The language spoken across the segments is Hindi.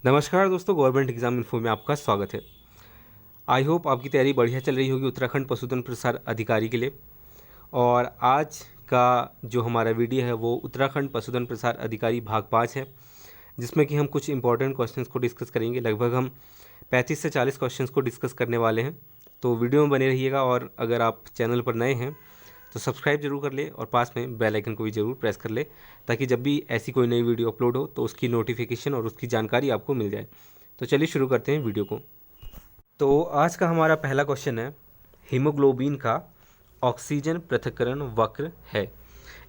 नमस्कार दोस्तों, गवर्नमेंट एग्जाम इन्फो में आपका स्वागत है। आई होप आपकी तैयारी बढ़िया चल रही होगी उत्तराखंड पशुधन प्रसार अधिकारी के लिए। और आज का जो हमारा वीडियो है वो उत्तराखंड पशुधन प्रसार अधिकारी भाग 5 है, जिसमें कि हम कुछ इंपॉर्टेंट क्वेश्चंस को डिस्कस करेंगे। लगभग हम 35 से 40 क्वेश्चंस को डिस्कस करने वाले हैं, तो वीडियो में बने रहिएगा। और अगर आप चैनल पर नए हैं तो सब्सक्राइब जरूर कर ले और पास में बेल आइकन को भी ज़रूर प्रेस कर ले, ताकि जब भी ऐसी कोई नई वीडियो अपलोड हो तो उसकी नोटिफिकेशन और उसकी जानकारी आपको मिल जाए। तो चलिए शुरू करते हैं वीडियो को। तो आज का हमारा पहला क्वेश्चन है, हीमोग्लोबिन का ऑक्सीजन पृथक्करण वक्र है।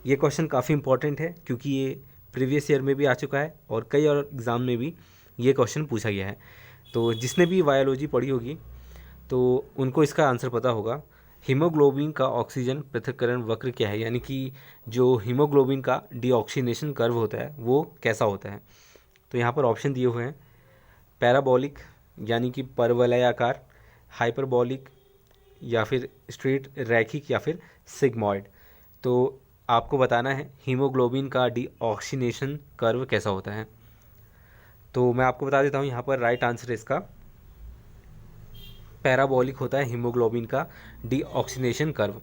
ये क्वेश्चन काफ़ी इंपॉर्टेंट है क्योंकि ये प्रीवियस ईयर में भी आ चुका है और कई और एग्ज़ाम में भी ये क्वेश्चन पूछा गया है। तो जिसने भी बायोलॉजी पढ़ी होगी तो उनको इसका आंसर पता होगा। हीमोग्लोबिन का ऑक्सीजन पृथक्करण वक्र क्या है, यानी कि जो हीमोग्लोबिन का डीऑक्सीनेशन कर्व होता है वो कैसा होता है। तो यहाँ पर ऑप्शन दिए हुए हैं, पैराबोलिक यानी कि परवलयाकार, हाइपरबोलिक या फिर स्ट्रेट रैखिक या फिर सिग्मॉइड। तो आपको बताना है हीमोग्लोबिन का डीऑक्सीनेशन कर्व कैसा होता है। तो मैं आपको बता देता हूँ, यहाँ पर राइट आंसर इसका पैराबोलिक होता है हीमोग्लोबिन का डीऑक्सीनेशन कर्व।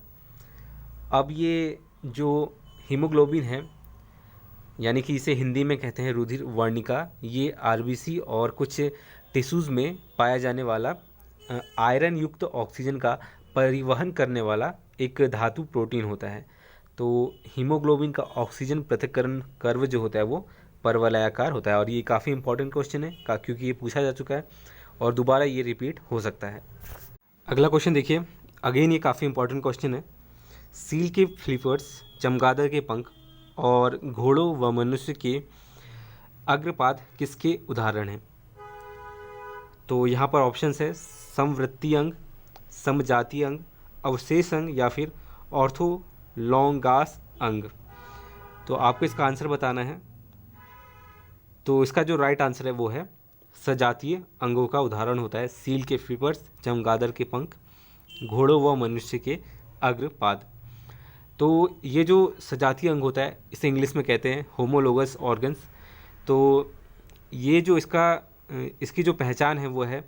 अब ये जो हीमोग्लोबिन है, यानी कि इसे हिंदी में कहते हैं रुधिर वर्णिका, ये आरबीसी और कुछ टिश्यूज़ में पाया जाने वाला आयरन युक्त ऑक्सीजन का परिवहन करने वाला एक धातु प्रोटीन होता है। तो हीमोग्लोबिन का ऑक्सीजन पृथक्करण कर्व जो होता है वो परवलयाकार होता है। और ये काफ़ी इंपॉर्टेंट क्वेश्चन है क्योंकि ये पूछा जा चुका है और दोबारा ये रिपीट हो सकता है। अगला क्वेश्चन देखिए, अगेन ये काफ़ी इंपॉर्टेंट क्वेश्चन है। सील के फ्लिपर्स, चमगादड़ के पंख और घोड़ों व मनुष्य के अग्रपाद किसके उदाहरण हैं। तो यहाँ पर ऑप्शंस है, समवृत्तीय अंग, समजातीय अंग, अवशेष अंग या फिर ऑर्थोलॉन्गास अंग। तो आपको इसका आंसर बताना है। तो इसका जो राइट आंसर है वो है सजातीय अंगों का उदाहरण होता है सील के फ्लिपर्स, चमगादड़ के पंख, घोड़ों व मनुष्य के अग्रपाद। तो ये जो सजातीय अंग होता है इसे इंग्लिश में कहते हैं होमोलोगस ऑर्गन्स। तो ये जो इसकी जो पहचान है वो है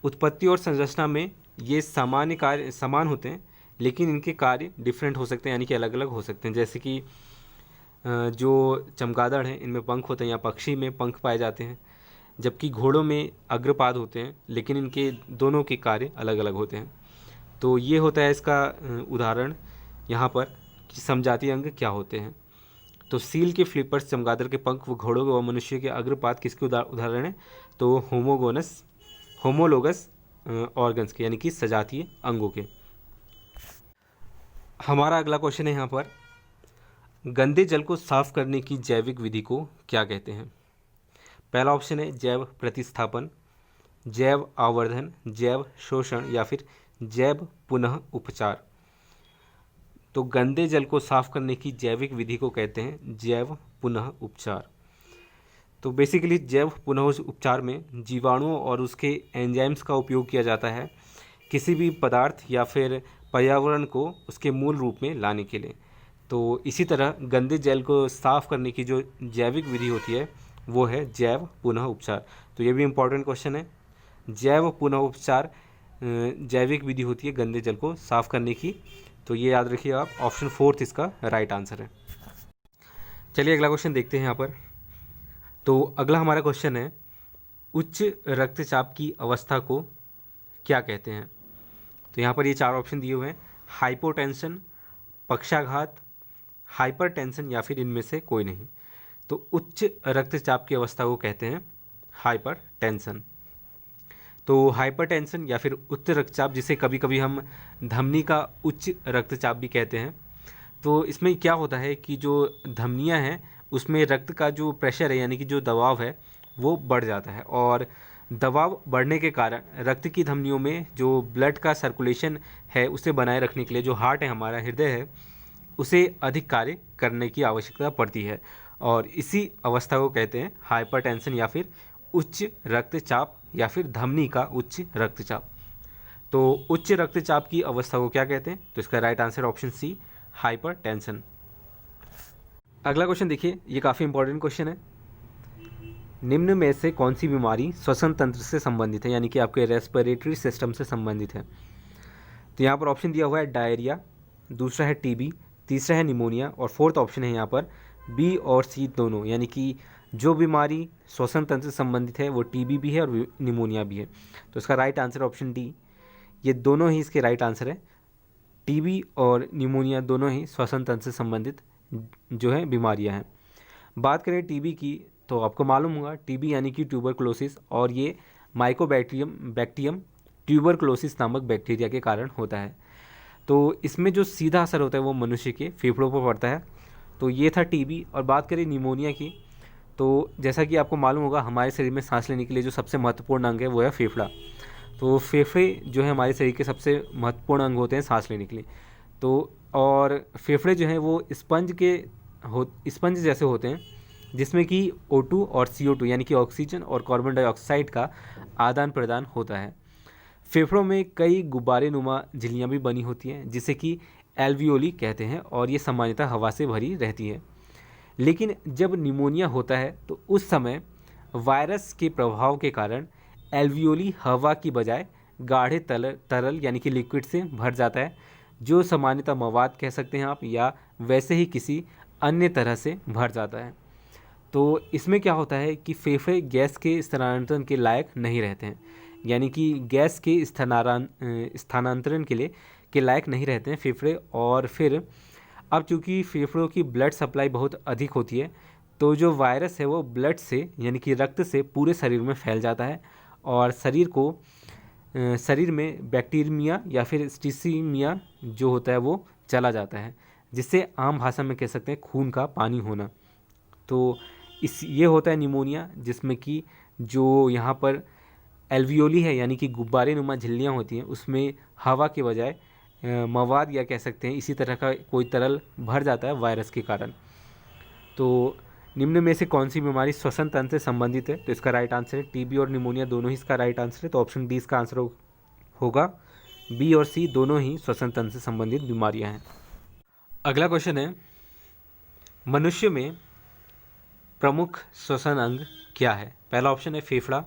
उत्पत्ति और संरचना में ये सामान्य कार्य समान होते हैं, लेकिन इनके कार्य डिफरेंट हो सकते हैं, यानी कि अलग अलग हो सकते हैं। जैसे कि जो चमगादड़ हैं इनमें पंख होते हैं या पक्षी में पंख पाए जाते हैं, जबकि घोड़ों में अग्रपाद होते हैं, लेकिन इनके दोनों के कार्य अलग अलग होते हैं। तो ये होता है इसका उदाहरण यहाँ पर कि समजातीय अंग क्या होते हैं। तो सील के फ्लिपर्स, चमगादड़ के पंख व घोड़ों व मनुष्य के अग्रपाद किसके उदाहरण है। तो होमोलोगस ऑर्गन्स के, यानी कि सजातीय अंगों के। हमारा अगला क्वेश्चन है यहाँ पर, गंदे जल को साफ करने की जैविक विधि को क्या कहते हैं। पहला ऑप्शन है जैव प्रतिस्थापन, जैव आवर्धन, जैव शोषण या फिर जैव पुनः उपचार। तो गंदे जल को साफ करने की जैविक विधि को कहते हैं जैव पुनः उपचार। तो बेसिकली जैव पुनः उपचार में जीवाणुओं और उसके एंजाइम्स का उपयोग किया जाता है किसी भी पदार्थ या फिर पर्यावरण को उसके मूल रूप में लाने के लिए। तो इसी तरह गंदे जल को साफ करने की जो जैविक विधि होती है वो है जैव पुनः उपचार। तो ये भी इम्पॉर्टेंट क्वेश्चन है। जैव पुनः उपचार जैविक विधि होती है गंदे जल को साफ करने की। तो ये याद रखिए आप, ऑप्शन 4 इसका राइट आंसर है। चलिए अगला क्वेश्चन देखते हैं यहाँ पर। तो अगला हमारा क्वेश्चन है, उच्च रक्तचाप की अवस्था को क्या कहते हैं। तो यहाँ पर ये 4 ऑप्शन दिए हुए हैं, हाइपोटेंशन, पक्षाघात, हाइपरटेंशन या फिर इनमें से कोई नहीं। तो उच्च रक्तचाप की अवस्था को कहते हैं हाइपरटेंशन। तो हाइपरटेंशन या फिर उच्च रक्तचाप, जिसे कभी कभी हम धमनी का उच्च रक्तचाप भी कहते हैं। तो इसमें क्या होता है कि जो धमनियां हैं उसमें रक्त का जो प्रेशर है, यानी कि जो दबाव है वो बढ़ जाता है, और दबाव बढ़ने के कारण रक्त की धमनियों में जो ब्लड का सर्कुलेशन है उसे बनाए रखने के लिए जो हार्ट है, हमारा हृदय है, उसे अधिक कार्य करने की आवश्यकता पड़ती है। और इसी अवस्था को कहते हैं हाइपरटेंशन या फिर उच्च रक्तचाप या फिर धमनी का उच्च रक्तचाप। तो उच्च रक्तचाप की अवस्था को क्या कहते हैं। तो इसका right answer option c, hypertension. अगला क्वेश्चन देखिए, ये काफ़ी इंपॉर्टेंट क्वेश्चन है। निम्न में से कौन सी बीमारी श्वसन तंत्र से संबंधित है, यानी कि आपके रेस्पिरेटरी सिस्टम से संबंधित है। तो यहाँ पर ऑप्शन दिया हुआ है डायरिया, दूसरा है टीबी, तीसरा है निमोनिया और फोर्थ ऑप्शन है यहाँ पर बी और सी दोनों, यानी कि जो बीमारी श्वसन तंत्र से संबंधित है वो टीबी भी है और निमोनिया भी है। तो इसका राइट आंसर ऑप्शन डी, ये दोनों ही इसके राइट आंसर है। टीबी और निमोनिया दोनों ही श्वसन तंत्र से संबंधित जो है बीमारियां हैं। बात करें टीबी की, तो आपको मालूम होगा टीबी यानी कि ट्यूबरकुलोसिस, और ये बैक्टीरियम ट्यूबरकुलोसिस नामक बैक्टीरिया के कारण होता है। तो इसमें जो सीधा असर होता है वो मनुष्य के फेफड़ों पर पड़ता है। तो ये था टीबी। और बात करें निमोनिया की, तो जैसा कि आपको मालूम होगा हमारे शरीर में सांस लेने के लिए जो सबसे महत्वपूर्ण अंग है वो है फेफड़ा। तो फेफड़े जो है हमारे शरीर के सबसे महत्वपूर्ण अंग होते हैं सांस लेने के लिए। तो और फेफड़े जो हैं वो स्पंज जैसे होते हैं, जिसमें कि O2 और CO2 यानी कि ऑक्सीजन और कार्बन डाइऑक्साइड का आदान प्रदान होता है। फेफड़ों में कई गुब्बारे नुमा झिल्लियाँ भी बनी होती हैं जिसे कि एल्वियोली कहते हैं, और ये सामान्यतः हवा से भरी रहती है। लेकिन जब निमोनिया होता है तो उस समय वायरस के प्रभाव के कारण एल्वियोली हवा की बजाय गाढ़े तरल यानी कि लिक्विड से भर जाता है, जो सामान्यतः मवाद कह सकते हैं आप, या वैसे ही किसी अन्य तरह से भर जाता है। तो इसमें क्या होता है कि फेफड़े गैस के स्थानांतरण के लायक नहीं रहते हैं, यानी कि गैस के स्थानांतरण के लायक नहीं रहते हैं फेफड़े। और फिर अब चूँकि फेफड़ों की ब्लड सप्लाई बहुत अधिक होती है, तो जो वायरस है वो ब्लड से यानी कि रक्त से पूरे शरीर में फैल जाता है और शरीर में बैक्टीरिया या फिर स्टिसिमिया जो होता है वो चला जाता है, जिससे आम भाषा में कह सकते हैं खून का पानी होना। तो ये होता है निमोनिया, जिसमें कि जो यहाँ पर एल्वियोली है यानी कि गुब्बारे नुमा झिल्लियाँ होती हैं, उसमें हवा के बजाय मवाद या कह सकते हैं इसी तरह का कोई तरल भर जाता है वायरस के कारण। तो निम्न में से कौन सी बीमारी श्वसन तंत्र से संबंधित है, तो इसका राइट आंसर है टीबी और निमोनिया दोनों ही इसका राइट आंसर है। तो ऑप्शन डी इसका आंसर होगा। बी और सी दोनों ही श्वसन तंत्र से संबंधित बीमारियां हैं। अगला क्वेश्चन है, मनुष्य में प्रमुख श्वसन अंग क्या है। पहला ऑप्शन है फेफड़ा,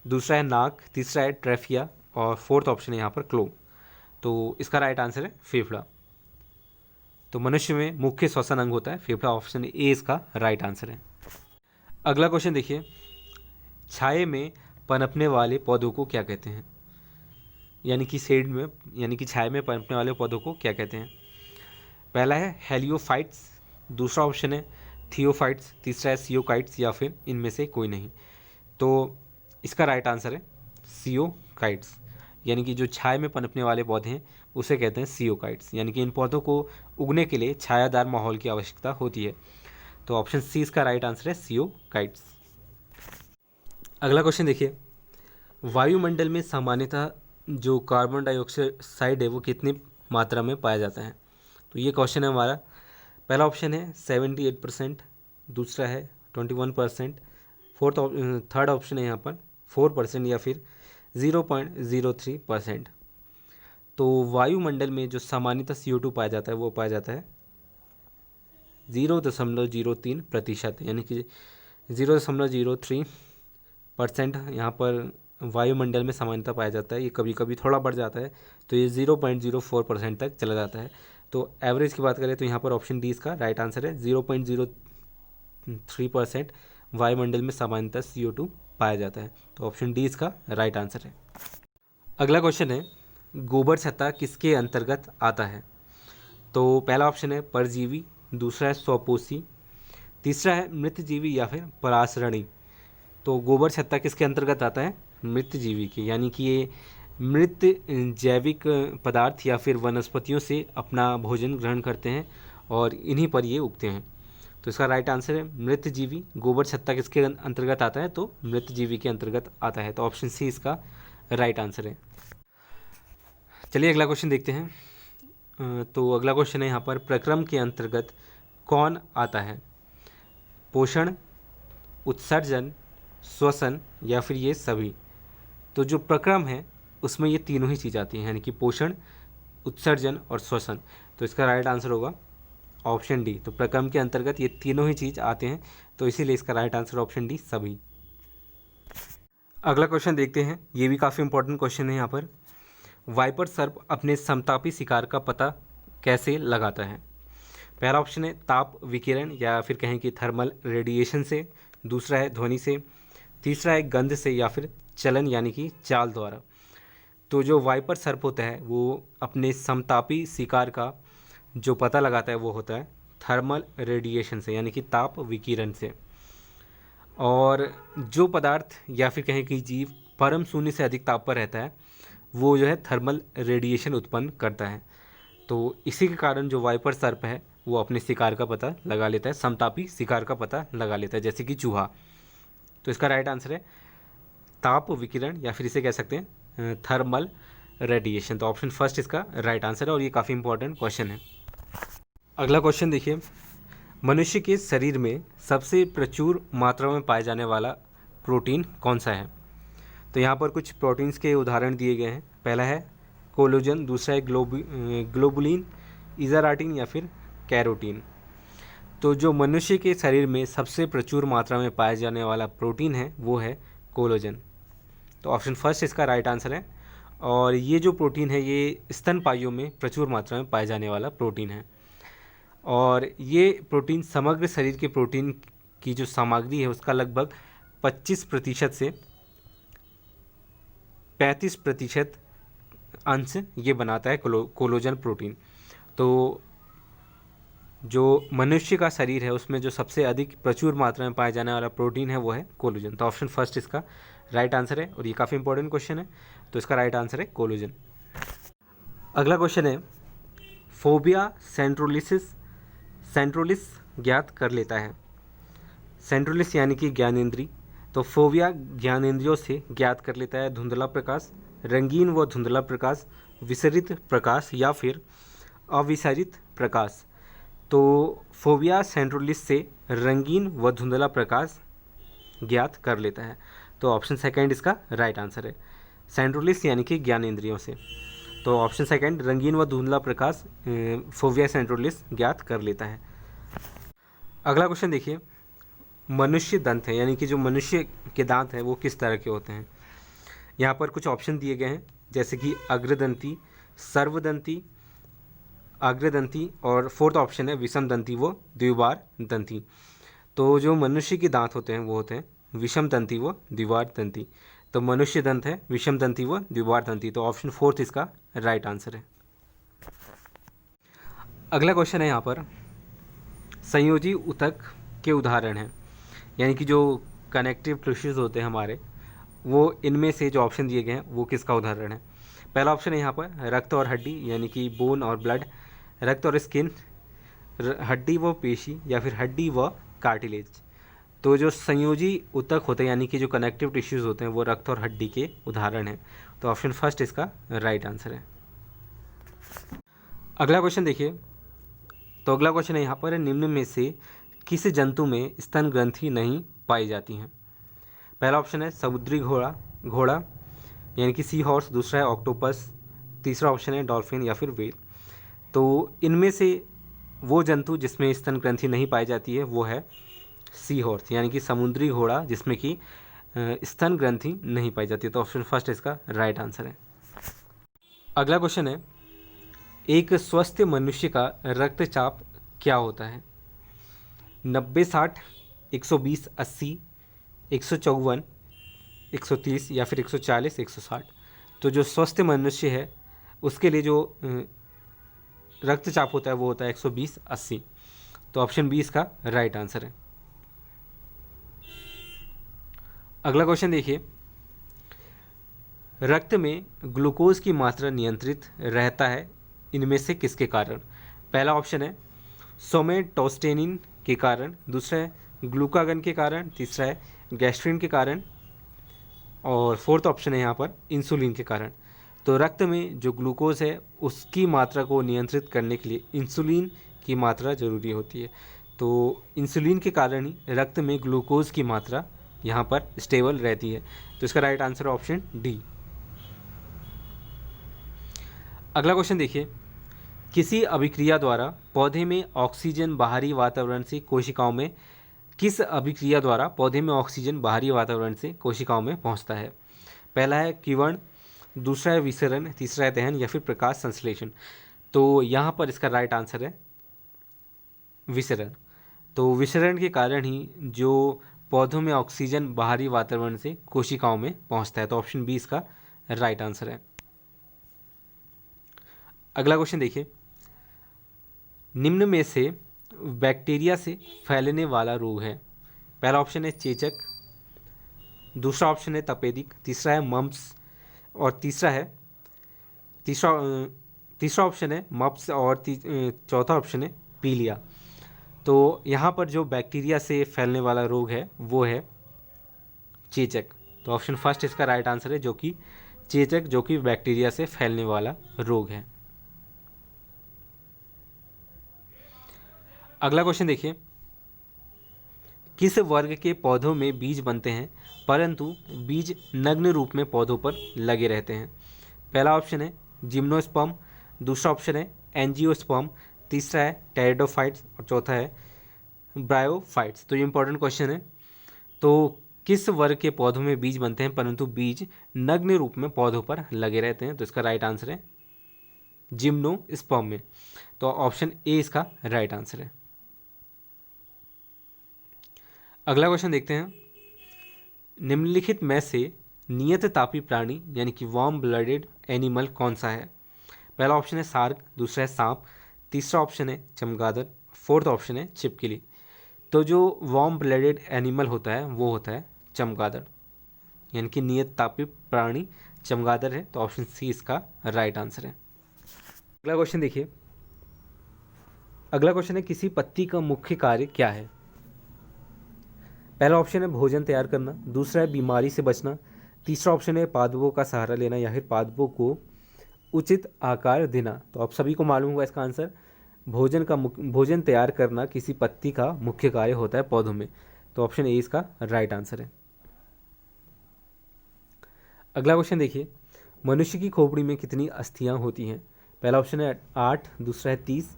दूसरा है नाक, तीसरा है ट्रेफिया और फोर्थ ऑप्शन है यहाँ पर क्लो। तो इसका राइट आंसर है फेफड़ा। तो मनुष्य में मुख्य श्वसन अंग होता है फेफड़ा, ऑप्शन ए इसका राइट आंसर है। अगला क्वेश्चन देखिए, छाये में पनपने वाले पौधों को क्या कहते हैं, यानी कि शेड में यानी कि छाये में पनपने वाले पौधों को क्या कहते हैं। पहला है हेलियोफाइट्स, दूसरा ऑप्शन है थियोफाइट्स, तीसरा है सियोकाइट्स या फिर इनमें से कोई नहीं। तो इसका राइट आंसर है सियोकाइट्स, यानी कि जो छाया में पनपने वाले पौधे हैं उसे कहते हैं सियोकाइट्स, यानी कि इन पौधों को उगने के लिए छायादार माहौल की आवश्यकता होती है। तो ऑप्शन सी इसका राइट आंसर है सियोकाइट्स। अगला क्वेश्चन देखिए, वायुमंडल में सामान्यतः जो कार्बन डाइऑक्साइड है वो कितनी मात्रा में पाया जाता है। तो ये क्वेश्चन है हमारा। पहला ऑप्शन है 78%, दूसरा है 21%, थर्ड ऑप्शन है यहाँ पर 4% या फिर 0.03%। तो वायुमंडल में जो सामान्यतः CO2 पाया जाता है वो पाया जाता है 0.03%, यानी कि 0.03% यहाँ पर वायुमंडल में सामान्यतः पाया जाता है। ये कभी कभी थोड़ा बढ़ जाता है, तो ये 0.04% तक चला जाता है। तो एवरेज की बात करें तो यहाँ पर ऑप्शन डी इसका राइट आंसर है। 0.03% वायुमंडल में सामान्यतः CO2 पाया जाता है। तो ऑप्शन डी इसका राइट आंसर है। अगला क्वेश्चन है, गोबर छत्ता किसके अंतर्गत आता है। तो पहला ऑप्शन है परजीवी, दूसरा है स्वपोषी, तीसरा है मृतजीवी या फिर परासरणी। तो गोबर छत्ता किसके अंतर्गत आता है, मृतजीवी के, यानी कि ये मृत जैविक पदार्थ या फिर वनस्पतियों से अपना भोजन ग्रहण करते हैं और इन्हीं पर ये उगते हैं। तो इसका राइट आंसर है मृतजीवी। गोबर छत्ता किसके अंतर्गत आता है, तो मृतजीवी के अंतर्गत आता है। तो ऑप्शन सी इसका राइट आंसर है। चलिए अगला क्वेश्चन देखते हैं। तो अगला क्वेश्चन है यहाँ पर, प्रक्रम के अंतर्गत कौन आता है। पोषण, उत्सर्जन, श्वसन या फिर ये सभी। तो जो प्रक्रम है उसमें ये तीनों ही चीज़ आती हैं, यानी कि पोषण, उत्सर्जन और श्वसन। तो इसका राइट आंसर होगा ऑप्शन डी। तो प्रक्रम के अंतर्गत ये तीनों ही चीज़ आते हैं, तो इसीलिए इसका राइट आंसर ऑप्शन डी सभी। अगला क्वेश्चन देखते हैं, ये भी काफ़ी इंपॉर्टेंट क्वेश्चन है यहाँ पर। वाइपर सर्प अपने समतापी शिकार का पता कैसे लगाता है? पहला ऑप्शन है ताप विकिरण या फिर कहें कि थर्मल रेडिएशन से, दूसरा है ध्वनि से, तीसरा है गंध से, या फिर चलन यानी कि चाल द्वारा। तो जो वाइपर सर्प होता है वो अपने समतापी शिकार का जो पता लगाता है वो होता है थर्मल रेडिएशन से यानी कि ताप विकिरण से। और जो पदार्थ या फिर कहें कि जीव परम शून्य से अधिक ताप पर रहता है वो जो है थर्मल रेडिएशन उत्पन्न करता है। तो इसी के कारण जो वाइपर सर्प है वो अपने शिकार का पता लगा लेता है, समतापी शिकार का पता लगा लेता है, जैसे कि चूहा। तो इसका राइट आंसर है ताप विकिरण या फिर इसे कह सकते हैं थर्मल रेडिएशन। तो ऑप्शन फर्स्ट इसका राइट आंसर है और ये काफ़ी इंपॉर्टेंट क्वेश्चन है। अगला क्वेश्चन देखिए, मनुष्य के शरीर में सबसे प्रचुर मात्रा में पाए जाने वाला प्रोटीन कौन सा है? तो यहाँ पर कुछ प्रोटीन्स के उदाहरण दिए गए हैं। पहला है कोलेजन, दूसरा है ग्लोबुलिन, इज़राटिन या फिर कैरोटीन। तो जो मनुष्य के शरीर में सबसे प्रचुर मात्रा में पाया जाने वाला प्रोटीन है वो है कोलेजन। तो ऑप्शन फर्स्ट इसका राइट आंसर है। और ये जो प्रोटीन है ये स्तनपाइयों में प्रचुर मात्रा में पाया जाने वाला प्रोटीन है। और ये प्रोटीन समग्र शरीर के प्रोटीन की जो सामग्री है उसका लगभग 25% से 35% अंश ये बनाता है कोलेजन प्रोटीन। तो जो मनुष्य का शरीर है उसमें जो सबसे अधिक प्रचुर मात्रा में पाया जाने वाला प्रोटीन है वो है कोलेजन। तो ऑप्शन फर्स्ट इसका राइट आंसर है और ये काफ़ी इंपॉर्टेंट क्वेश्चन है। तो इसका राइट आंसर है कोलेजन। अगला क्वेश्चन है फोबिया सेंट्रोलिस ज्ञात कर लेता है। सेंट्रोलिस यानी कि ज्ञानेंद्री। तो फोबिया ज्ञानेंद्रियों से ज्ञात कर लेता है धुंधला प्रकाश, रंगीन व धुंधला प्रकाश, विसरित प्रकाश या फिर अविसरित प्रकाश। तो फोबिया सेंट्रोलिस से रंगीन व धुंधला प्रकाश ज्ञात कर लेता है। तो ऑप्शन सेकंड इसका राइट आंसर है, सेंट्रोलिस यानी कि ज्ञानेंद्रियों से। तो ऑप्शन सेकंड रंगीन व धुंधला प्रकाश फोबिया सेंट्रोलिस ज्ञात कर लेता है। अगला क्वेश्चन देखिए, मनुष्य दंत है यानी कि जो मनुष्य के दांत हैं वो किस तरह के होते हैं? यहाँ पर कुछ ऑप्शन दिए गए हैं जैसे कि अग्रदंती, सर्वदंती, अग्रदंती और फोर्थ ऑप्शन है विषम दंती व द्विबार दंती। तो जो मनुष्य के दांत होते हैं वो होते हैं विषम दंती व द्विबार दंती। तो मनुष्य दंत है विषम दंती व द्विबार दंती। तो ऑप्शन फोर्थ इसका राइट आंसर है। अगला क्वेश्चन है यहाँ पर संयोजी ऊतक के उदाहरण हैं यानी कि जो कनेक्टिव टिश्यूज होते हैं हमारे वो इनमें से जो ऑप्शन दिए गए हैं वो किसका उदाहरण है? पहला ऑप्शन है यहाँ पर रक्त और हड्डी यानी कि बोन और ब्लड, रक्त और स्किन, हड्डी व पेशी या फिर हड्डी व कार्टिलेज। तो जो संयोजी ऊतक होते हैं यानी कि जो कनेक्टिव टिश्यूज होते हैं वो रक्त और हड्डी के उदाहरण हैं। तो ऑप्शन फर्स्ट इसका राइट आंसर है। अगला क्वेश्चन देखिए, तो अगला क्वेश्चन है यहाँ पर निम्न में से किस जंतु में स्तन ग्रंथि नहीं पाई जाती हैं? पहला ऑप्शन है समुद्री घोड़ा यानी कि सी हॉर्स, दूसरा है ऑक्टोपस, तीसरा ऑप्शन है डॉल्फिन या फिर व्हेल। तो इनमें से वो जंतु जिसमें स्तन ग्रंथि नहीं पाई जाती है वो है सी हॉर्स यानी कि समुद्री घोड़ा जिसमें कि स्तन ग्रंथि नहीं पाई जाती है। तो ऑप्शन फर्स्ट इसका राइट आंसर है। अगला क्वेश्चन है एक स्वस्थ मनुष्य का रक्तचाप क्या होता है? 90-60, 120-80, 154, 130 या फिर 140, 160। तो जो स्वस्थ मनुष्य है उसके लिए जो रक्तचाप होता है वो होता है 120-80। तो ऑप्शन बी इसका राइट आंसर है। अगला क्वेश्चन देखिए, रक्त में ग्लूकोज की मात्रा नियंत्रित रहता है इनमें से किसके कारण? पहला ऑप्शन है सोमेटोस्टेनिन के कारण, दूसरा है ग्लूकागन के कारण, तीसरा है गैस्ट्रिन के कारण और फोर्थ ऑप्शन है यहाँ पर इंसुलिन के कारण। तो रक्त में जो ग्लूकोज है उसकी मात्रा को नियंत्रित करने के लिए इंसुलिन की मात्रा जरूरी होती है। तो इंसुलिन के कारण ही रक्त में ग्लूकोज की मात्रा यहाँ पर स्टेबल रहती है। तो इसका राइट आंसर है ऑप्शन डी। अगला क्वेश्चन देखिए, किसी अभिक्रिया द्वारा पौधे में ऑक्सीजन बाहरी वातावरण से कोशिकाओं में किस अभिक्रिया द्वारा पौधे में ऑक्सीजन बाहरी वातावरण से कोशिकाओं में पहुंचता है? पहला है किवर्ण, दूसरा है विसरण, तीसरा है दहन या फिर प्रकाश संश्लेषण। तो यहाँ पर इसका राइट आंसर है विसरण। तो विसरण के कारण ही जो पौधों में ऑक्सीजन बाहरी वातावरण से कोशिकाओं में पहुंचता है। तो ऑप्शन बी इसका राइट आंसर है। अगला क्वेश्चन देखिए, निम्न में से बैक्टीरिया से फैलने वाला रोग है? पहला ऑप्शन है चेचक, दूसरा ऑप्शन है तपेदिक, तीसरा है मम्प्स और तीसरा ऑप्शन है मप्स और चौथा ऑप्शन है पीलिया। तो यहाँ पर जो बैक्टीरिया से फैलने वाला रोग है वो है चेचक। तो ऑप्शन फर्स्ट इसका राइट आंसर है, जो कि चेचक, जो कि बैक्टीरिया से फैलने वाला रोग है। अगला क्वेश्चन देखिए, किस वर्ग के पौधों में बीज बनते हैं परंतु बीज नग्न रूप में पौधों पर लगे रहते हैं? पहला ऑप्शन है जिम्नोस्पर्म, दूसरा ऑप्शन है एंजियोस्पर्म, तीसरा है टेरिडोफाइट्स और चौथा है ब्रायोफाइट्स। तो ये इंपॉर्टेंट क्वेश्चन है। तो किस वर्ग के पौधों में बीज बनते हैं परंतु बीज नग्न रूप में पौधों पर लगे रहते हैं? तो इसका राइट आंसर है जिम्नोस्पर्म में। तो ऑप्शन ए इसका राइट आंसर है। अगला क्वेश्चन देखते हैं, निम्नलिखित में से नियत तापी प्राणी यानी कि वार्म ब्लडेड एनिमल कौन सा है? पहला ऑप्शन है सार्क, दूसरा है सांप, तीसरा ऑप्शन है चमगादड़, फोर्थ ऑप्शन है छिपकली। तो जो वार्म ब्लडेड एनिमल होता है वो होता है चमगादड़, यानी कि नियत तापी प्राणी चमगादड़ है। तो ऑप्शन सी इसका राइट आंसर है। अगला क्वेश्चन देखिए, अगला क्वेश्चन है किसी पत्ती का मुख्य कार्य क्या है? पहला ऑप्शन है भोजन तैयार करना, दूसरा है बीमारी से बचना, तीसरा ऑप्शन है पादपों का सहारा लेना या फिर पादपों को उचित आकार देना। तो आप सभी को मालूम होगा इसका आंसर, भोजन तैयार करना किसी पत्ती का मुख्य कार्य होता है पौधों में। तो ऑप्शन ए इसका राइट आंसर है। अगला क्वेश्चन देखिए, मनुष्य की खोपड़ी में कितनी अस्थियां होती हैं? पहला ऑप्शन है 8, दूसरा है 30,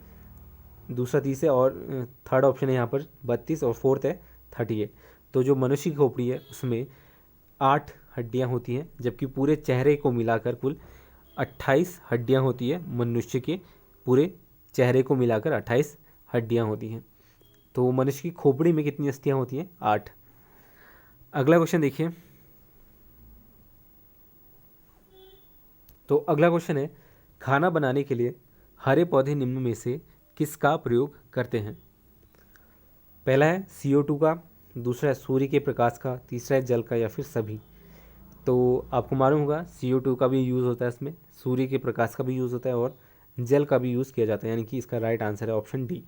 दूसरा 30 है और थर्ड ऑप्शन है यहाँ पर 32 और फोर्थ है 38। तो जो मनुष्य की खोपड़ी है उसमें 8 हड्डियाँ होती हैं, जबकि पूरे चेहरे को मिलाकर कुल 28 हड्डियाँ होती है। मनुष्य के पूरे चेहरे को मिलाकर 28 हड्डियाँ होती हैं। तो मनुष्य की खोपड़ी में कितनी अस्थियाँ होती हैं? 8। अगला क्वेश्चन देखिए, तो अगला क्वेश्चन है खाना बनाने के लिए हरे पौधे निम्न में से किसका प्रयोग करते हैं? पहला है CO2 का, दूसरा है सूर्य के प्रकाश का, तीसरा है जल का या फिर सभी। तो आपको मालूम होगा CO2 का भी यूज़ होता है इसमें, सूर्य के प्रकाश का भी यूज़ होता है और जल का भी यूज़ किया जाता है, यानी कि इसका राइट आंसर है ऑप्शन डी।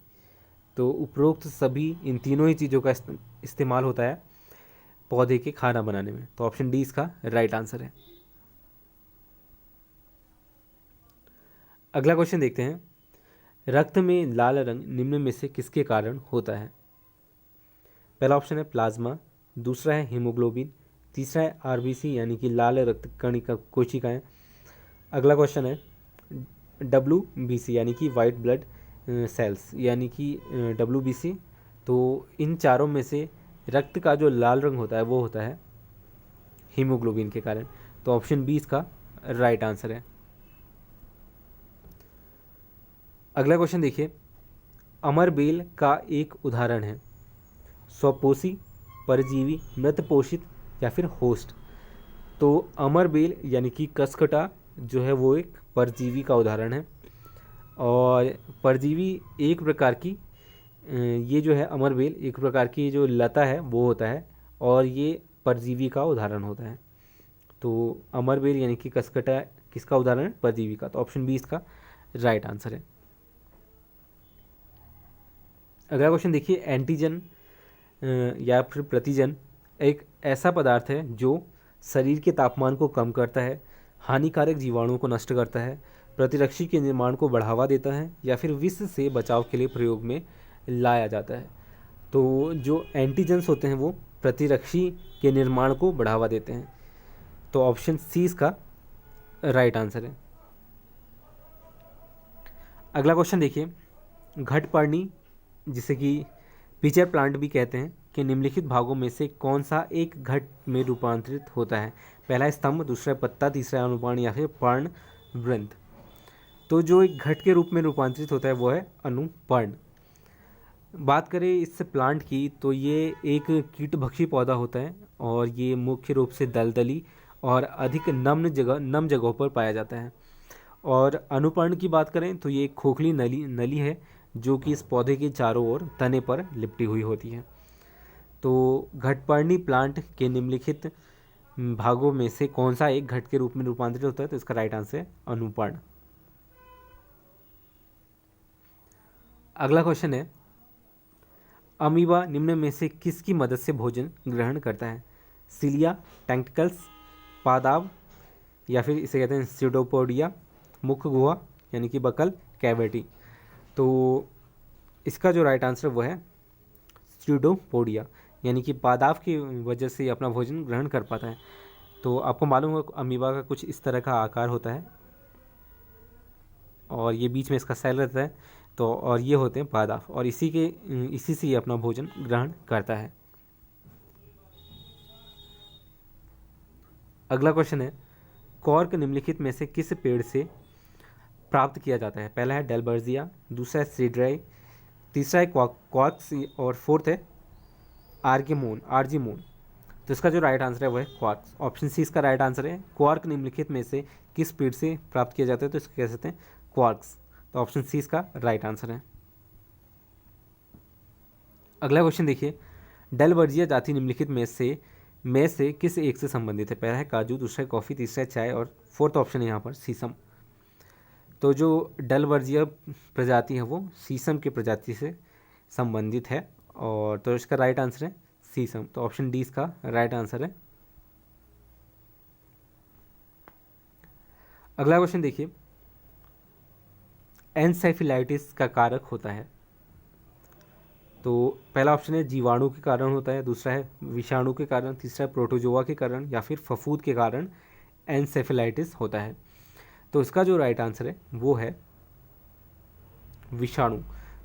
तो उपरोक्त सभी इन तीनों ही चीज़ों का इस्तेमाल होता है पौधे के खाना बनाने में। तो ऑप्शन डी इसका राइट आंसर है। अगला क्वेश्चन देखते हैं, रक्त में लाल रंग निम्न में से किसके कारण होता है? पहला ऑप्शन है प्लाज्मा, दूसरा है हीमोग्लोबिन, तीसरा है RBC यानी कि लाल रक्त कणिका कोशिकाएं। अगला क्वेश्चन है WBC यानी कि वाइट ब्लड सेल्स यानी कि WBC। तो इन चारों में से रक्त का जो लाल रंग होता है वो होता है हीमोग्लोबिन के कारण। तो ऑप्शन बी इसका राइट आंसर है। अगला क्वेश्चन देखिए, अमरबेल का एक उदाहरण है स्वपोषी, परजीवी, मृत पोषित या फिर होस्ट। तो अमरबेल यानी कि कसकटा जो है वो एक परजीवी का उदाहरण है, और परजीवी एक प्रकार की ये जो है अमरबेल एक प्रकार की जो लता है वो होता है, और ये परजीवी का उदाहरण होता है। तो अमरबेल यानी कि कसकटा किसका उदाहरण है? परजीवी का। तो ऑप्शन बी इसका राइट आंसर है। अगला क्वेश्चन देखिए, एंटीजन या फिर प्रतिजन एक ऐसा पदार्थ है जो शरीर के तापमान को कम करता है, हानिकारक जीवाणुओं को नष्ट करता है, प्रतिरक्षी के निर्माण को बढ़ावा देता है या फिर विष से बचाव के लिए प्रयोग में लाया जाता है। तो जो एंटीजन्स होते हैं वो प्रतिरक्षी के निर्माण को बढ़ावा देते हैं। तो ऑप्शन सी इसका राइट आंसर है। अगला क्वेश्चन देखिए, घटपर्णी जिसे कि पिचर प्लांट भी कहते हैं के निम्नलिखित भागों में से कौन सा एक घट में रूपांतरित होता है? पहला स्तंभ, दूसरा पत्ता, तीसरा अनुपर्ण या फिर पर्ण वृंत। तो जो एक घट के रूप में रूपांतरित होता है वो है अनुपर्ण। बात करें इस प्लांट की तो ये एक कीटभक्षी पौधा होता है और ये मुख्य रूप से दलदली और अधिक नम जगहों पर पाया जाता है। और अनुपर्ण की बात करें तो ये एक खोखली नली है जो कि इस पौधे के चारों ओर तने पर लिपटी हुई होती है। तो घटपर्णी प्लांट के निम्नलिखित भागों में से कौन सा एक घट के रूप में रूपांतरित होता है? तो इसका राइट आंसर है अनुपर्ण। अगला क्वेश्चन है, अमीबा निम्न में से किसकी मदद से भोजन ग्रहण करता है? सिलिया, टेंटिकल्स, पादाव या फिर इसे कहते हैं स्यूडोपोडिया, मुख्य गुहा यानी कि बकल, कैविटी। तो इसका जो राइट आंसर वो है स्यूडोपोडिया, यानी कि पादाव की वजह से अपना भोजन ग्रहण कर पाता है। तो आपको मालूम हो अमीबा का कुछ इस तरह का आकार होता है और ये बीच में इसका सेल रहता है, तो और ये होते हैं पादाव और इसी से ये अपना भोजन ग्रहण करता है। अगला क्वेश्चन है, कॉर्क निम्नलिखित में से किस पेड़ से प्राप्त किया जाता है? पहला है डेलबर्जिया, दूसरा है सीड्राई, तीसरा है क्वार्क्स और फोर्थ है आर्जीमोन। तो इसका जो राइट आंसर है वो है क्वार्क्स। ऑप्शन सी इसका राइट आंसर है। क्वार्क निम्नलिखित में से किस पेड़ से प्राप्त किया जाता है? तो इसको कह सकते हैं क्वार्क्स। तो ऑप्शन सी इसका राइट आंसर है। अगला क्वेश्चन देखिए, डेलबर्जिया जाति निम्नलिखित में से किस एक से संबंधित है? पहला है काजू, दूसरा है कॉफ़ी, तीसरा है चाय और फोर्थ ऑप्शन है यहाँ पर शीशम। तो जो डेलबर्जिया प्रजाति है वो शीशम की प्रजाति से संबंधित है और तो इसका राइट आंसर है शीशम। तो ऑप्शन डी इसका राइट आंसर है। अगला क्वेश्चन देखिए, एन्सेफेलाइटिस का कारक होता है? तो पहला ऑप्शन है जीवाणु के कारण होता है, दूसरा है विषाणु के कारण, तीसरा है प्रोटोजोआ के कारण या फिर फफूंद के कारण एन्सेफेलाइटिस होता है। तो इसका जो राइट आंसर है वो है विषाणु।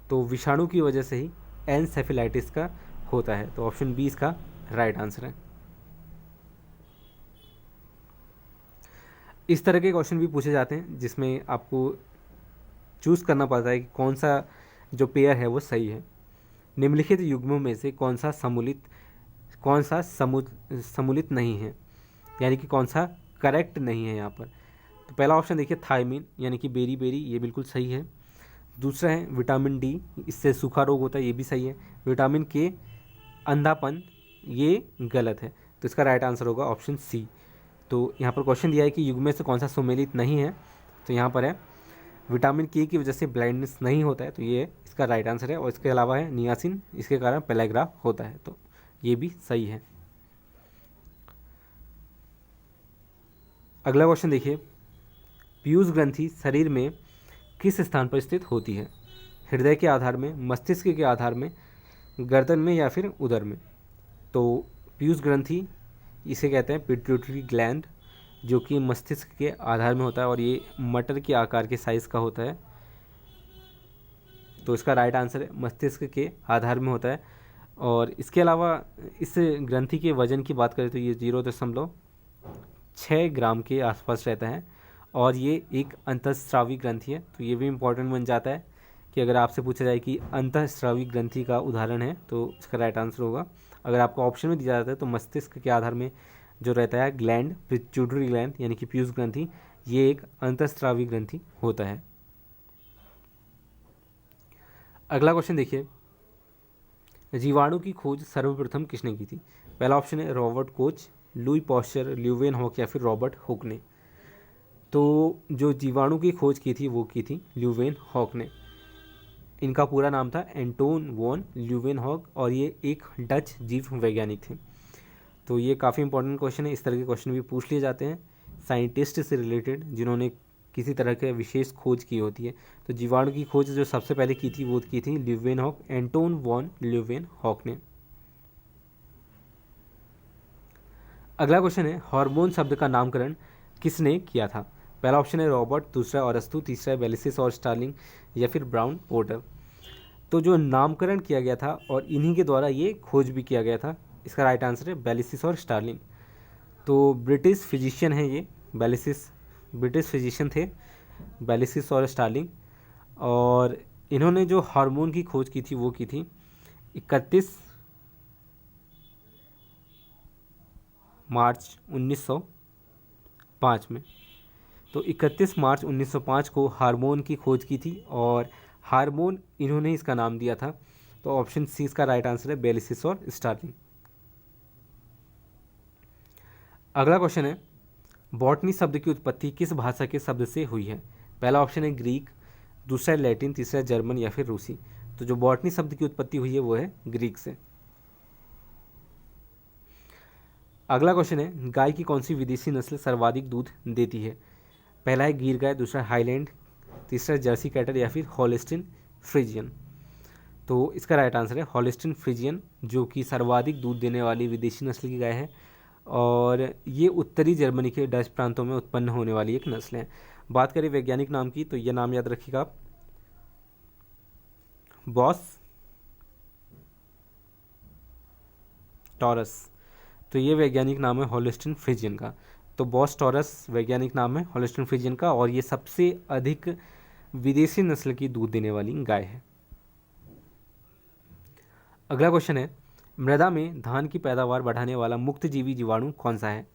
तो विषाणु की वजह से ही एन्सेफेलाइटिस का होता है। तो ऑप्शन बी इसका राइट आंसर है। इस तरह के क्वेश्चन भी पूछे जाते हैं जिसमें आपको चूज़ करना पड़ता है कि कौन सा जो पेयर है वो सही है। निम्नलिखित युग्मों में से कौन सा सम्मिलित नहीं है, यानी कि कौन सा करेक्ट नहीं है यहाँ पर? तो पहला ऑप्शन देखिए थायमिन यानी कि बेरी, ये बिल्कुल सही है। दूसरा है विटामिन डी, इससे सूखा रोग होता है, ये भी सही है। विटामिन के, अंधापन, ये गलत है। तो इसका राइट आंसर होगा ऑप्शन सी। तो यहाँ पर क्वेश्चन दिया है कि युग्म में से कौन सा सम्मिलित नहीं है, तो यहाँ पर है विटामिन के की वजह से ब्लाइंडनेस नहीं होता है, तो ये इसका राइट आंसर है। और इसके अलावा है नियासिन, इसके कारण पेलेग्रा होता है, तो ये भी सही है। अगला क्वेश्चन देखिए, पीयूष ग्रंथि शरीर में किस स्थान पर स्थित होती है? हृदय के आधार में, मस्तिष्क के आधार में, गर्दन में या फिर उदर में? तो पीयूष ग्रंथि इसे कहते हैं पिट्यूटरी ग्लैंड, जो कि मस्तिष्क के आधार में होता है और ये मटर के आकार के साइज़ का होता है। तो इसका राइट आंसर है मस्तिष्क के आधार में होता है। और इसके अलावा इस ग्रंथि के वजन की बात करें तो ये 0.6 ग्राम के आसपास रहता है और ये एक अंतःस्रावी ग्रंथि है। तो ये भी इम्पोर्टेंट बन जाता है कि अगर आपसे पूछा जाए कि अंतःस्रावी ग्रंथि का उदाहरण है तो इसका राइट आंसर होगा। अगर आपको ऑप्शन में दिया जाता है तो मस्तिष्क के आधार में जो रहता है ग्लैंड, पिट्यूटरी ग्लैंड यानी कि पीयूष ग्रंथि, ये एक अंतःस्रावी ग्रंथि होता है। अगला क्वेश्चन देखिए, जीवाणु की खोज सर्वप्रथम किसने की थी? पहला ऑप्शन है Robert Koch, Louis Pasteur, Leeuwenhoek या फिर रॉबर्ट हुक ने। तो जो जीवाणु की खोज की थी वो की थी ल्यूवेनहॉक ने। इनका पूरा नाम था एंटोन वॉन ल्यूवेनहॉक और ये एक डच जीव वैज्ञानिक थे। तो ये काफ़ी इंपॉर्टेंट क्वेश्चन है। इस तरह के क्वेश्चन भी पूछ लिए जाते हैं साइंटिस्ट से रिलेटेड जिन्होंने किसी तरह के विशेष खोज की होती है। तो जीवाणु की खोज जो सबसे पहले की थी वो की थी ल्यूवेनहॉक, एंटोन वॉन ल्यूवेनहॉक ने। अगला क्वेश्चन है, हार्मोन शब्द का नामकरण किसने किया था? पहला ऑप्शन है रॉबर्ट, दूसरा ऑरस्तु, तीसरा बेलिसिस और स्टार्लिंग या फिर ब्राउन पोर्टर। तो जो नामकरण किया गया था और इन्हीं के द्वारा ये खोज भी किया गया था। इसका राइट आंसर है बैलिसिस और स्टार्लिंग। तो ब्रिटिश फिजिशियन हैं ये, बैलिसिस ब्रिटिश फिजिशियन थे, बैलिसिस और स्टार्लिंग। और इन्होंने जो हार्मोन की खोज की थी वो की थी 31 मार्च 1905 में। तो 31 मार्च 1905 को हार्मोन की खोज की थी और हार्मोन इन्होंने इसका नाम दिया था। तो ऑप्शन सी इसका राइट आंसर है बैलिसिस और स्टार्लिंग। अगला क्वेश्चन है बॉटनी शब्द की उत्पत्ति किस भाषा के शब्द से हुई है? पहला ऑप्शन है ग्रीक, दूसरा है लैटिन, तीसरा है जर्मन या फिर रूसी। तो जो बॉटनी शब्द की उत्पत्ति हुई है वो है ग्रीक से। अगला क्वेश्चन है गाय की कौन सी विदेशी नस्ल सर्वाधिक दूध देती है? पहला है गिर गाय, दूसरा हाईलैंड, तीसरा जर्सी कैटल या फिर हॉलिस्टीन फ्रीजियन। तो इसका राइट आंसर है हॉलिस्टीन फ्रीजियन, जो कि सर्वाधिक दूध देने वाली विदेशी नस्ल की गाय है और ये उत्तरी जर्मनी के डच प्रांतों में उत्पन्न होने वाली एक नस्ल है। बात करें वैज्ञानिक नाम की तो यह नाम याद रखिएगा आप, बॉस टॉरस। तो ये वैज्ञानिक नाम है हॉलिस्टीन फ्रीजियन का। तो बॉस टॉरस वैज्ञानिक नाम है हॉलिस्टीन फ्रीजियन का और ये सबसे अधिक विदेशी नस्ल की दूध देने वाली गाय है। अगला क्वेश्चन है मृदा में धान की पैदावार बढ़ाने वाला मुक्त जीवी जीवाणु कौन सा है?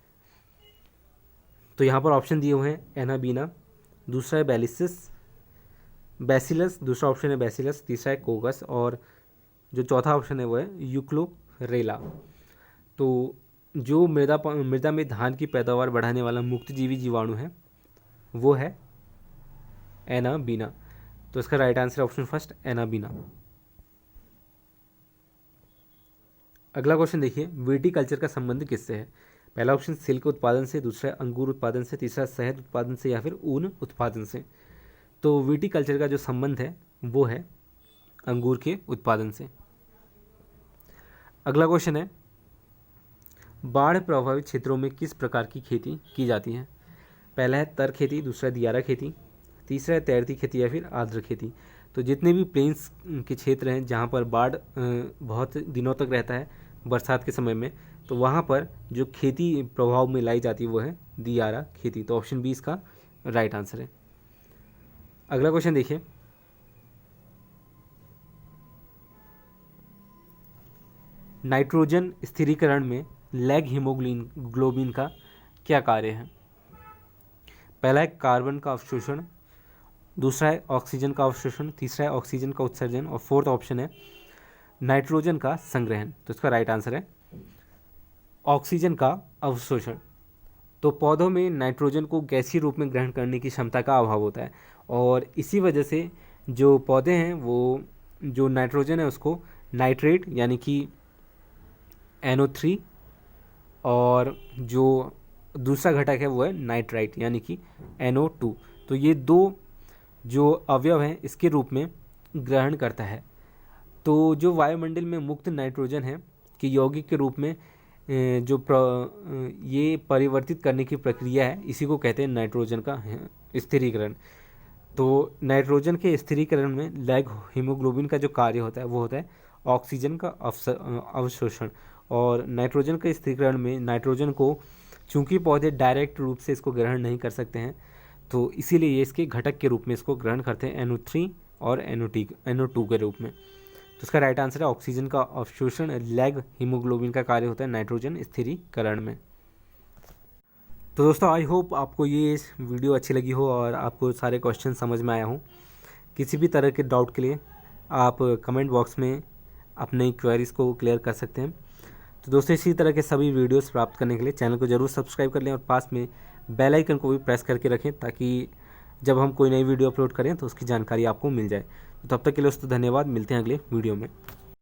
तो यहाँ पर ऑप्शन दिए हुए हैं एनाबीना, दूसरा है बैसिलस, दूसरा ऑप्शन है बैसिलस, तीसरा है कोगस और जो चौथा ऑप्शन है वो है यूक्लोरेला। तो जो मृदा में धान की पैदावार बढ़ाने वाला मुक्त जीवी जीवाणु है वो है एनाबीना। तो इसका right answer option first anabaena. अगला क्वेश्चन देखिए विटीकल्चर का संबंध किससे है? पहला ऑप्शन सिल्क उत्पादन से, दूसरा अंगूर उत्पादन से, तीसरा शहद उत्पादन से या फिर ऊन उत्पादन से। तो विटीकल्चर का जो संबंध है वो है अंगूर के उत्पादन से। अगला क्वेश्चन है बाढ़ प्रभावित क्षेत्रों में किस प्रकार की खेती की जाती है? पहला है तर खेती, दूसरा दियारा खेती, तीसरा है तैरती खेती या फिर आर्द्र खेती। तो जितने भी प्लेन्स के क्षेत्र हैं जहाँ पर बाढ़ बहुत दिनों तक रहता है बरसात के समय में, तो वहाँ पर जो खेती प्रभाव में लाई जाती है वो है दियारा खेती। तो ऑप्शन बी इसका राइट आंसर है। अगला क्वेश्चन देखिए नाइट्रोजन स्थिरीकरण में लैग हीमोग्लोबिन का क्या कार्य है? पहला है कार्बन का अवशोषण, दूसरा है ऑक्सीजन का अवशोषण, तीसरा है ऑक्सीजन का उत्सर्जन और फोर्थ ऑप्शन है नाइट्रोजन का संग्रहण। तो इसका राइट आंसर है ऑक्सीजन का अवशोषण। तो पौधों में नाइट्रोजन को गैसीय रूप में ग्रहण करने की क्षमता का अभाव होता है और इसी वजह से जो पौधे हैं वो जो नाइट्रोजन है उसको नाइट्रेट यानी कि NO3 और जो दूसरा घटक है वो है नाइट्राइट यानी कि NO2। तो ये दो जो अवयव हैं इसके रूप में ग्रहण करता है। तो जो वायुमंडल में मुक्त नाइट्रोजन है कि यौगिक के रूप में ये परिवर्तित करने की प्रक्रिया है, इसी को कहते हैं नाइट्रोजन का स्थिरीकरण। तो नाइट्रोजन के स्थिरीकरण में लैग हीमोग्लोबिन का जो कार्य होता है वो होता है ऑक्सीजन का अवशोषण और नाइट्रोजन के स्थिरीकरण में नाइट्रोजन को चूंकि पौधे डायरेक्ट रूप से इसको ग्रहण नहीं कर सकते हैं तो इसीलिए ये इसके घटक के रूप में इसको ग्रहण करते हैं NO3 और NO2 के रूप में। तो इसका राइट आंसर है ऑक्सीजन का अवशोषण लैग हीमोग्लोबिन का कार्य होता है नाइट्रोजन स्थिरीकरण में। तो दोस्तों आई होप आपको ये वीडियो अच्छी लगी हो और आपको सारे क्वेश्चन समझ में आया हो। किसी भी तरह के डाउट के लिए आप कमेंट बॉक्स में अपने क्वेरीज को क्लियर कर सकते हैं। तो दोस्तों इसी तरह के सभी वीडियोस प्राप्त करने के लिए चैनल को जरूर सब्सक्राइब कर लें और पास में बेल आइकन को भी प्रेस करके रखें ताकि जब हम कोई नई वीडियो अपलोड करें तो उसकी जानकारी आपको मिल जाए। तो तब तक के लिए दोस्तों धन्यवाद, मिलते हैं अगले वीडियो में।